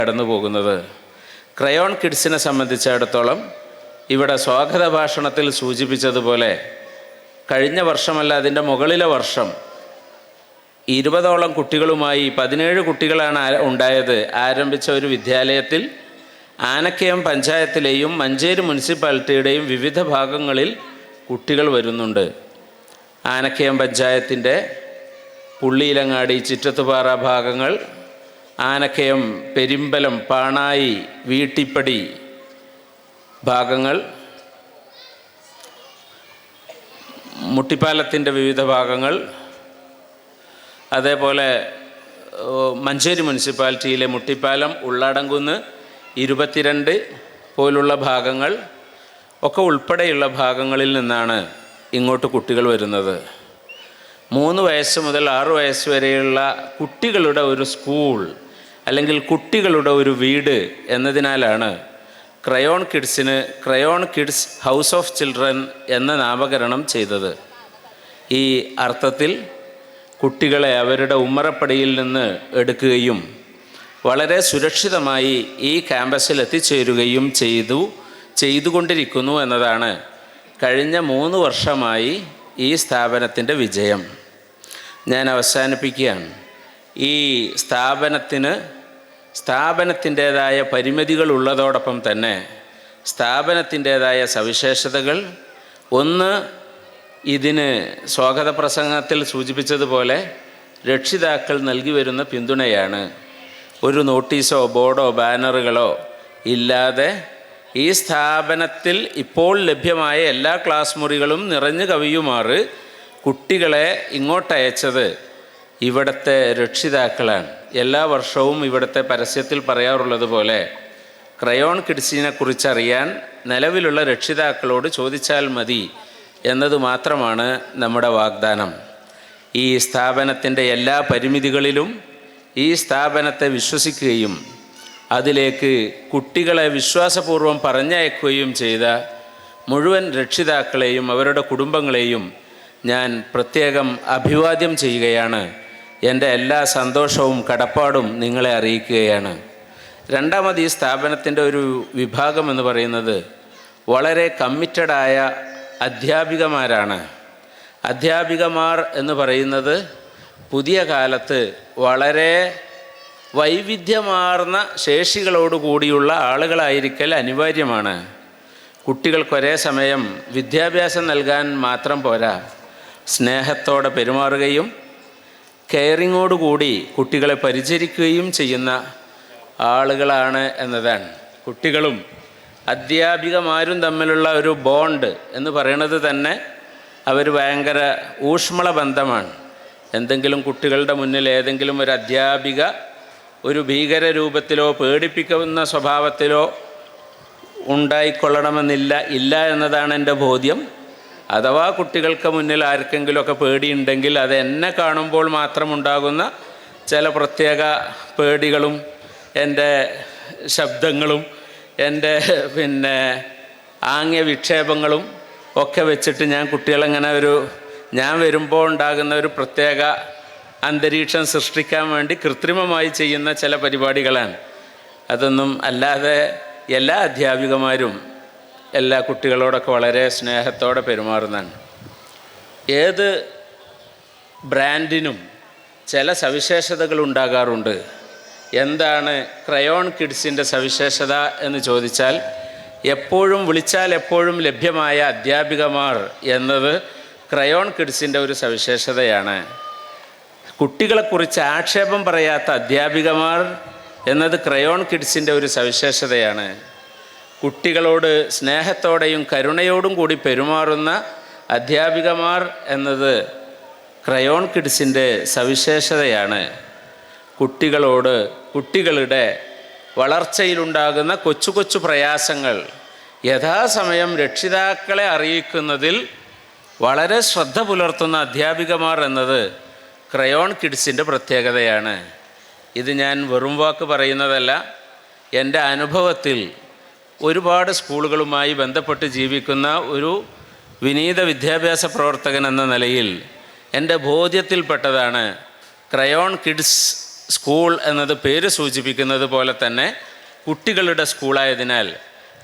കടന്നു പോകുന്നത്. ക്രയോൺ കിഡ്സിനെ സംബന്ധിച്ചിടത്തോളം ഇവിടെ സ്വാഗത ഭാഷണത്തിൽ സൂചിപ്പിച്ചതുപോലെ കഴിഞ്ഞ വർഷമല്ല അതിൻ്റെ മുകളിലെ വർഷം 20ഓളം കുട്ടികളുമായി 17 കുട്ടികളാണ് ഉണ്ടായത്. ആരംഭിച്ച ഒരു വിദ്യാലയത്തിൽ ആനക്കയം പഞ്ചായത്തിലെയും മഞ്ചേരി മുനിസിപ്പാലിറ്റിയുടെയും വിവിധ ഭാഗങ്ങളിൽ കുട്ടികൾ വരുന്നുണ്ട്. ആനക്കയം പഞ്ചായത്തിൻ്റെ പുള്ളിയിലങ്ങാടി, ചിറ്റത്തുപാറ ഭാഗങ്ങൾ, ആനക്കയം, പെരിമ്പലം, പാണായി, വീട്ടിപ്പടി ഭാഗങ്ങൾ, മുട്ടിപ്പാലത്തിൻ്റെ വിവിധ ഭാഗങ്ങൾ, അതേപോലെ മഞ്ചേരി മുനിസിപ്പാലിറ്റിയിലെ മുട്ടിപ്പാലം, ഉള്ളാടംകുന്ന്, 22 പോലുള്ള ഭാഗങ്ങൾ ഒക്കെ ഉൾപ്പെടെയുള്ള ഭാഗങ്ങളിൽ നിന്നാണ് ഇങ്ങോട്ട് കുട്ടികൾ വരുന്നത്. 3 വയസ്സ് മുതൽ 6 വയസ്സ് വരെയുള്ള കുട്ടികളുടെ ഒരു സ്കൂൾ അല്ലെങ്കിൽ കുട്ടികളുടെ ഒരു വീട് എന്നതിനാലാണ് ക്രയോൺ കിഡ്സിന് crayon kids house of children എന്ന നാമകരണം ചെയ്തത്. ഈ അർത്ഥത്തിൽ കുട്ടികളെ അവരുടെ ഉമ്മറപ്പടിയിൽ നിന്ന് എടുക്കുകയും വളരെ സുരക്ഷിതമായി ഈ ക്യാമ്പസിൽ എത്തിച്ചേരുകയും ചെയ്തുകൊണ്ടിരിക്കുന്നു എന്നതാണ് കഴിഞ്ഞ 3 വർഷമായി ഈ സ്ഥാപനത്തിൻ്റെ വിജയം. ഞാൻ അവസാനിപ്പിക്കുകയാണ്. ഈ സ്ഥാപനത്തിൻ്റേതായ പരിമിതികളുള്ളതോടൊപ്പം തന്നെ സ്ഥാപനത്തിൻ്റേതായ സവിശേഷതകൾ, ഒന്ന്, ഇതിന് സ്വാഗത പ്രസംഗത്തിൽ സൂചിപ്പിച്ചതുപോലെ രക്ഷിതാക്കൾ നൽകി വരുന്ന പിന്തുണയാണ്. ഒരു നോട്ടീസോ ബോർഡോ ബാനറുകളോ ഇല്ലാതെ ഈ സ്ഥാപനത്തിൽ ഇപ്പോൾ ലഭ്യമായ എല്ലാ ക്ലാസ് മുറികളും നിറഞ്ഞു കവിയുമാറ് കുട്ടികളെ ഇങ്ങോട്ടയച്ചത് ഇവിടുത്തെ രക്ഷിതാക്കളാണ്. എല്ലാ വർഷവും ഇവിടുത്തെ പരസ്യത്തിൽ പറയാറുള്ളത് പോലെ ക്രയോൺ കിഡ്സിനെ കുറിച്ചറിയാൻ നിലവിലുള്ള രക്ഷിതാക്കളോട് ചോദിച്ചാൽ മതി എന്നത് മാത്രമാണ് നമ്മുടെ വാഗ്ദാനം. ഈ സ്ഥാപനത്തിൻ്റെ എല്ലാ പരിമിതികളിലും ഈ സ്ഥാപനത്തെ വിശ്വസിക്കുകയും അതിലേക്ക് കുട്ടികളെ വിശ്വാസപൂർവ്വം പറഞ്ഞയക്കുകയും ചെയ്ത മുഴുവൻ രക്ഷിതാക്കളെയും അവരുടെ കുടുംബങ്ങളെയും ഞാൻ പ്രത്യേകം അഭിവാദ്യം ചെയ്യുകയാണ്. എൻ്റെ എല്ലാ സന്തോഷവും കടപ്പാടും നിങ്ങളെ അറിയിക്കുകയാണ്. രണ്ടാമത്, ഈ സ്ഥാപനത്തിൻ്റെ ഒരു വിഭാഗം എന്ന് പറയുന്നത് വളരെ കമ്മിറ്റഡായ അധ്യാപികമാരാണ്. അധ്യാപികമാർ എന്ന് പറയുന്നത് പുതിയ കാലത്ത് വളരെ വൈവിധ്യമാർന്ന ശേഷികളോടുകൂടിയുള്ള ആളുകളായിരിക്കൽ അനിവാര്യമാണ്. കുട്ടികൾക്ക് ഒരേ സമയം വിദ്യാഭ്യാസം നൽകാൻ മാത്രം പോരാ, സ്നേഹത്തോടെ പെരുമാറുകയും കെയറിങ്ങോടുകൂടി കുട്ടികളെ പരിചരിക്കുകയും ചെയ്യുന്ന ആളുകളാണ് എന്നതാണ്. കുട്ടികളും അധ്യാപികമാരും തമ്മിലുള്ള ഒരു ബോണ്ട് എന്ന് പറയുന്നത് തന്നെ അവർ ഭയങ്കര ഊഷ്മള ബന്ധമാണ്. എന്തെങ്കിലും കുട്ടികളുടെ മുന്നിൽ ഏതെങ്കിലും ഒരു അധ്യാപിക ഒരു ഭീകര രൂപത്തിലോ പേടിപ്പിക്കുന്ന സ്വഭാവത്തിലോ ഇല്ല എന്നതാണ് എൻ്റെ ബോധ്യം. അഥവാ കുട്ടികൾക്ക് മുന്നിൽ ആർക്കെങ്കിലുമൊക്കെ പേടിയുണ്ടെങ്കിൽ അത് എന്നെ കാണുമ്പോൾ മാത്രമുണ്ടാകുന്ന ചില പ്രത്യേക പേടികളും എൻ്റെ ശബ്ദങ്ങളും എൻ്റെ ആംഗ്യ വിക്ഷേപങ്ങളും ഒക്കെ വെച്ചിട്ട് ഞാൻ കുട്ടികളെങ്ങനെ ഞാൻ വരുമ്പോൾ ഉണ്ടാകുന്ന ഒരു പ്രത്യേക അന്തരീക്ഷം സൃഷ്ടിക്കാൻ വേണ്ടി കൃത്രിമമായി ചെയ്യുന്ന ചില പരിപാടികളാണ്. അതൊന്നും അല്ലാതെ എല്ലാ അധ്യാപികമാരും എല്ലാ കുട്ടികളോടൊക്കെ വളരെ സ്നേഹത്തോടെ പെരുമാറുന്നതാണ്. ഏത് ബ്രാൻഡിനും ചില സവിശേഷതകൾ ഉണ്ടാകാറുണ്ട്. എന്താണ് ക്രയോൺ കിഡ്സിൻ്റെ സവിശേഷത എന്ന് ചോദിച്ചാൽ, വിളിച്ചാൽ എപ്പോഴും ലഭ്യമായ അധ്യാപികമാർ എന്നത് ക്രയോൺ കിഡ്സിൻ്റെ ഒരു സവിശേഷതയാണ്. കുട്ടികളെക്കുറിച്ച് ആക്ഷേപം പറയാത്ത അധ്യാപികമാർ എന്നത് ക്രയോൺ കിഡ്സിൻ്റെ ഒരു സവിശേഷതയാണ്. കുട്ടികളോട് സ്നേഹത്തോടെയും കരുണയോടും കൂടി പെരുമാറുന്ന അധ്യാപികമാർ എന്നത് ക്രയോൺ കിഡ്സിൻ്റെ സവിശേഷതയാണ്. കുട്ടികളുടെ വളർച്ചയിലുണ്ടാകുന്ന കൊച്ചു കൊച്ചു പ്രയാസങ്ങൾ യഥാസമയം രക്ഷിതാക്കളെ അറിയിക്കുന്നതിൽ വളരെ ശ്രദ്ധ പുലർത്തുന്ന അധ്യാപികമാർ എന്നത് ക്രയോൺ കിഡ്സിൻ്റെ പ്രത്യേകതയാണ്. ഇത് ഞാൻ വെറും വാക്ക് പറയുന്നതല്ല. എൻ്റെ അനുഭവത്തിൽ ഒരുപാട് സ്കൂളുകളുമായി ബന്ധപ്പെട്ട് ജീവിക്കുന്ന ഒരു വിനീത വിദ്യാഭ്യാസ പ്രവർത്തകൻ എന്ന നിലയിൽ എൻ്റെ ബോധ്യത്തിൽപ്പെട്ടതാണ് ക്രയോൺ കിഡ്സ് സ്കൂൾ എന്നത് പേര് സൂചിപ്പിക്കുന്നത് പോലെ തന്നെ കുട്ടികളുടെ സ്കൂളായതിനാൽ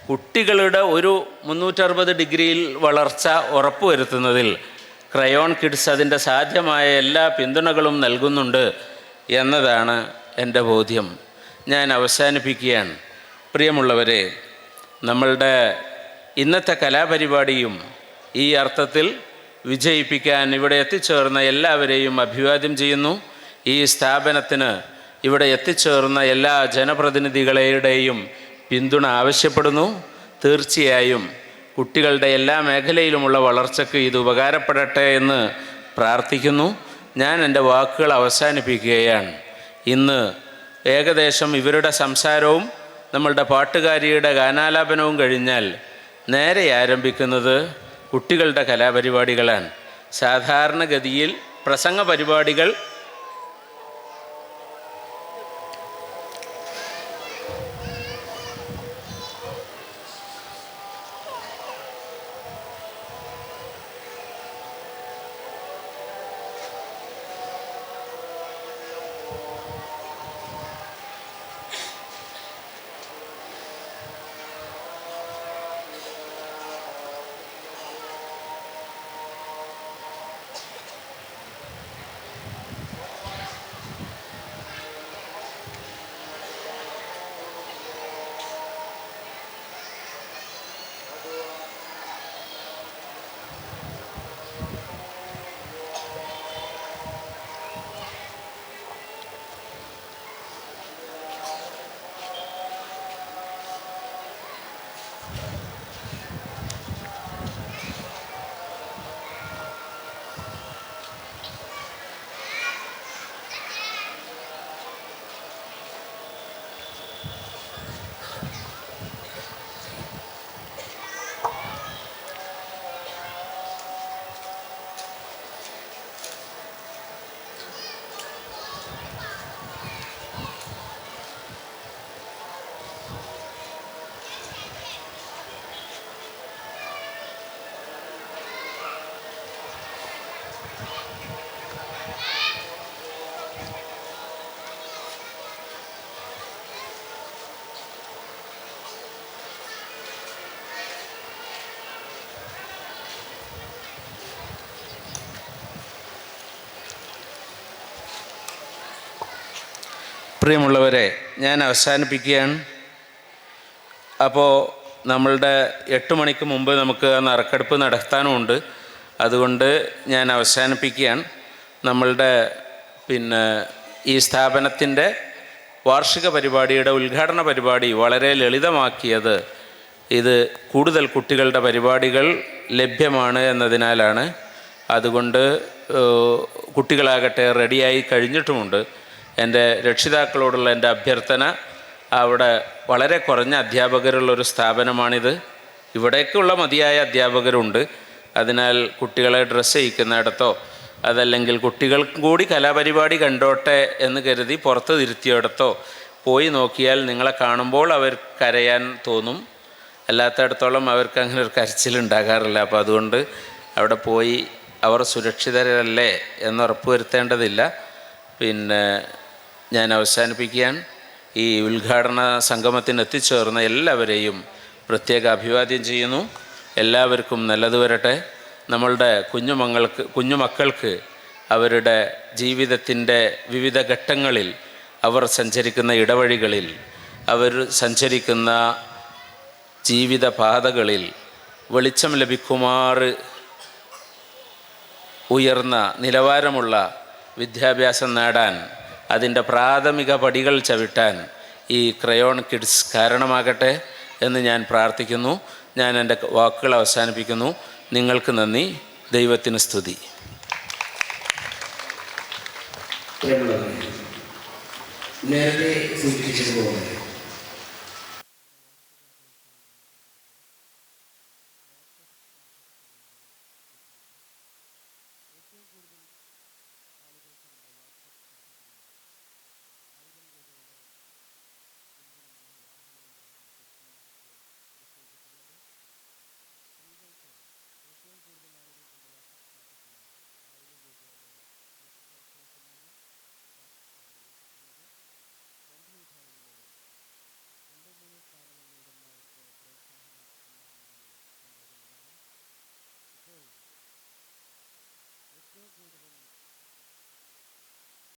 കുട്ടികളുടെ ഒരു 360 ഡിഗ്രിയിൽ വളർച്ച ഉറപ്പുവരുത്തുന്നതിൽ ക്രയോൺ കിഡ്സ് അതിൻ്റെ സാധ്യമായ എല്ലാ പിന്തുണകളും നൽകുന്നുണ്ട് എന്നതാണ് എൻ്റെ ബോധ്യം. ഞാൻ അവസാനിപ്പിക്കുകയാണ്. പ്രിയമുള്ളവരെ, നമ്മളുടെ ഇന്നത്തെ കലാപരിപാടിയും ഈ അർത്ഥത്തിൽ വിജയിപ്പിക്കാൻ ഇവിടെ എത്തിച്ചേർന്ന എല്ലാവരെയും അഭിവാദ്യം ചെയ്യുന്നു. ഈ സ്ഥാപനത്തിന് ഇവിടെ എത്തിച്ചേർന്ന എല്ലാ ജനപ്രതിനിധികളുടെയും പിന്തുണ ആവശ്യപ്പെടുന്നു. തീർച്ചയായും കുട്ടികളുടെ എല്ലാ മേഖലയിലുമുള്ള വളർച്ചയ്ക്ക് ഇത് ഉപകാരപ്പെടട്ടെ എന്ന് പ്രാർത്ഥിക്കുന്നു. ഞാൻ എൻ്റെ വാക്കുകൾ അവസാനിപ്പിക്കുകയാണ്. ഇന്ന് ഏകദേശം ഇവരുടെ സംസാരവും നമ്മളുടെ പാട്ടുകാരിയുടെ ഗാനാലാപനവും കഴിഞ്ഞാൽ നേരെ ആരംഭിക്കുന്നത് കുട്ടികളുടെ കലാപരിപാടികളാണ്. സാധാരണഗതിയിൽ പ്രസംഗ പരിപാടികൾ പ്രിയമുള്ളവരെ, ഞാൻ അവസാനിപ്പിക്കുകയാണ്. അപ്പോൾ നമ്മളുടെ 8 മണിക്ക് മുമ്പ് നമുക്ക് നറുക്കെടുപ്പ് നടത്താനുമുണ്ട്. അതുകൊണ്ട് ഞാൻ അവസാനിപ്പിക്കുകയാണ്. നമ്മളുടെ ഈ സ്ഥാപനത്തിൻ്റെ വാർഷിക പരിപാടിയുടെ ഉദ്ഘാടന പരിപാടി വളരെ ലളിതമാക്കിയത് ഇത് കൂടുതൽ കുട്ടികളുടെ പരിപാടികൾ ലഭ്യമാണ് എന്നതിനാലാണ്. അതുകൊണ്ട് കുട്ടികളാകട്ടെ റെഡിയായി കഴിഞ്ഞിട്ടുമുണ്ട്. എൻ്റെ രക്ഷിതാക്കളോടുള്ള എൻ്റെ അഭ്യർത്ഥന, അവിടെ വളരെ കുറഞ്ഞ അധ്യാപകരുള്ളൊരു സ്ഥാപനമാണിത്. ഇവിടേക്കുള്ള മതിയായ അധ്യാപകരുണ്ട്. അതിനാൽ കുട്ടികളെ ഡ്രസ്സ് ചെയ്യിക്കുന്നിടത്തോ അതല്ലെങ്കിൽ കുട്ടികൾക്കും കൂടി കലാപരിപാടി കണ്ടോട്ടെ എന്ന് കരുതി പുറത്ത് തിരുത്തിയിടത്തോ പോയി നോക്കിയാൽ നിങ്ങളെ കാണുമ്പോൾ അവർ കരയാൻ തോന്നും. അല്ലാത്തടത്തോളം അവർക്ക് അങ്ങനെ ഒരു കരച്ചിലുണ്ടാകാറില്ല. അപ്പോൾ അതുകൊണ്ട് അവിടെ പോയി അവർ സുരക്ഷിതരല്ലേ എന്നുറപ്പ് വരുത്തേണ്ടതില്ല. ഞാൻ അവസാനിപ്പിക്കുകയാണ്. ഈ ഉദ്ഘാടന സംഗമത്തിന് എത്തിച്ചേർന്ന എല്ലാവരെയും പ്രത്യേക അഭിവാദ്യം ചെയ്യുന്നു. എല്ലാവർക്കും നല്ലത് വരട്ടെ. നമ്മളുടെ കുഞ്ഞുമക്കൾക്ക് അവരുടെ ജീവിതത്തിൻ്റെ വിവിധ ഘട്ടങ്ങളിൽ അവർ സഞ്ചരിക്കുന്ന ഇടവഴികളിൽ, അവർ സഞ്ചരിക്കുന്ന ജീവിതപാതകളിൽ വെളിച്ചം ലഭിക്കുമാറ് ഉയർന്ന നിലവാരമുള്ള വിദ്യാഭ്യാസം നേടാൻ, അതിൻ്റെ പ്രാഥമിക പടികൾ ചവിട്ടാൻ ഈ ക്രയോൺ കിഡ്സ് കാരണമാകട്ടെ എന്ന് ഞാൻ പ്രാർത്ഥിക്കുന്നു. ഞാൻ എൻ്റെ വാക്കുകൾ അവസാനിപ്പിക്കുന്നു. നിങ്ങൾക്ക് നന്ദി. ദൈവത്തിന് സ്തുതി. നേരത്തെ സൂചിപ്പിച്ചതുപോലെ